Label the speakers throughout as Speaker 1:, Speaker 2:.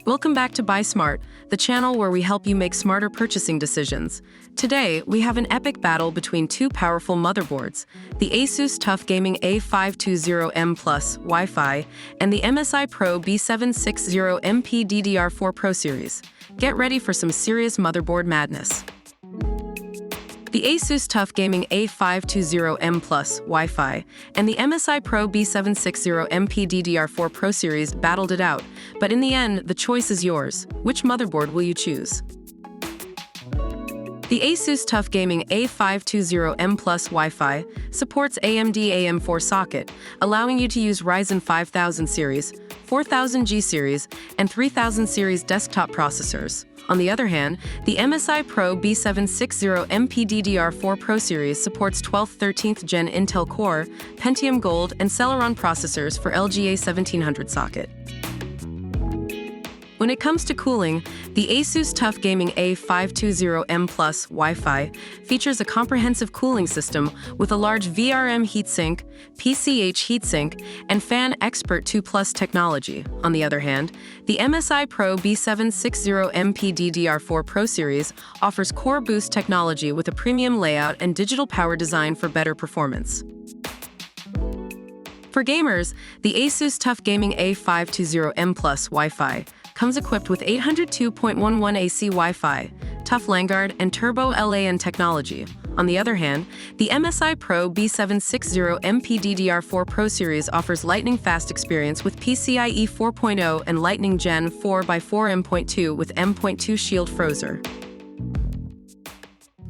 Speaker 1: Welcome back to Buy Smart, the channel where we help you make smarter purchasing decisions. Today, we have an epic battle between two powerful motherboards, the ASUS TUF Gaming A520M-Plus Wi-Fi and the MSI PRO B760M-P DDR4 Pro Series. Get ready for some serious motherboard madness. The ASUS TUF Gaming A520M-Plus Wi-Fi and the MSI PRO B760M-P DDR4 Pro Series battled it out, but in the end, the choice is yours. Which motherboard will you choose? The ASUS TUF Gaming A520M-Plus Wi-Fi supports AMD AM4 socket, allowing you to use Ryzen 5000 series, 4000G series, and 3000 series desktop processors. On the other hand, the MSI PRO B760M-P DDR4 Pro Series supports 12th 13th Gen Intel Core, Pentium Gold, and Celeron processors for LGA 1700 socket. When it comes to cooling, the ASUS TUF Gaming A520M-Plus Wi-Fi features a comprehensive cooling system with a large VRM heatsink, PCIe heatsink, and Fan Expert 2 Plus technology. On the other hand, the MSI PRO B760M-P DDR4 Pro Series offers Core Boost technology with a premium layout and digital power design for better performance. For gamers, the ASUS TUF Gaming A520M-Plus Wi-Fi comes equipped with 802.11 AC Wi-Fi, TUF Landguard, and Turbo LAN technology. On the other hand, the MSI PRO B760M-P DDR4 Pro Series offers lightning-fast experience with PCIe 4.0 and Lightning Gen 4x4 M.2 with M.2 Shield Frozer.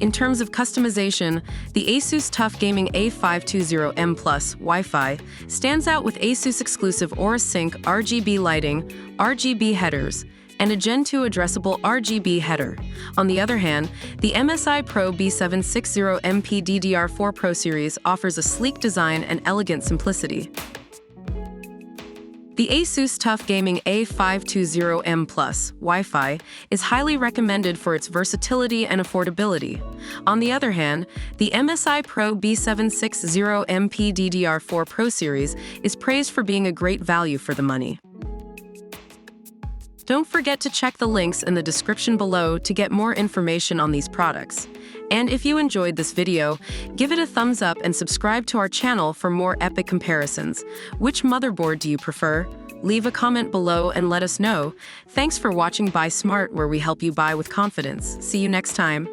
Speaker 1: In terms of customization, the ASUS TUF Gaming A520M-Plus Wi-Fi stands out with ASUS-exclusive Aura Sync RGB lighting, RGB headers, and a Gen 2 addressable RGB header. On the other hand, the MSI PRO B760M-P DDR4 Pro Series offers a sleek design and elegant simplicity. The ASUS TUF Gaming A520M-Plus Wi-Fi is highly recommended for its versatility and affordability. On the other hand, the MSI PRO B760M-P DDR4 Pro Series is praised for being a great value for the money. Don't forget to check the links in the description below to get more information on these products. And if you enjoyed this video, give it a thumbs up and subscribe to our channel for more epic comparisons. Which motherboard do you prefer? Leave a comment below and let us know. Thanks for watching Buy Smart, where we help you buy with confidence. See you next time.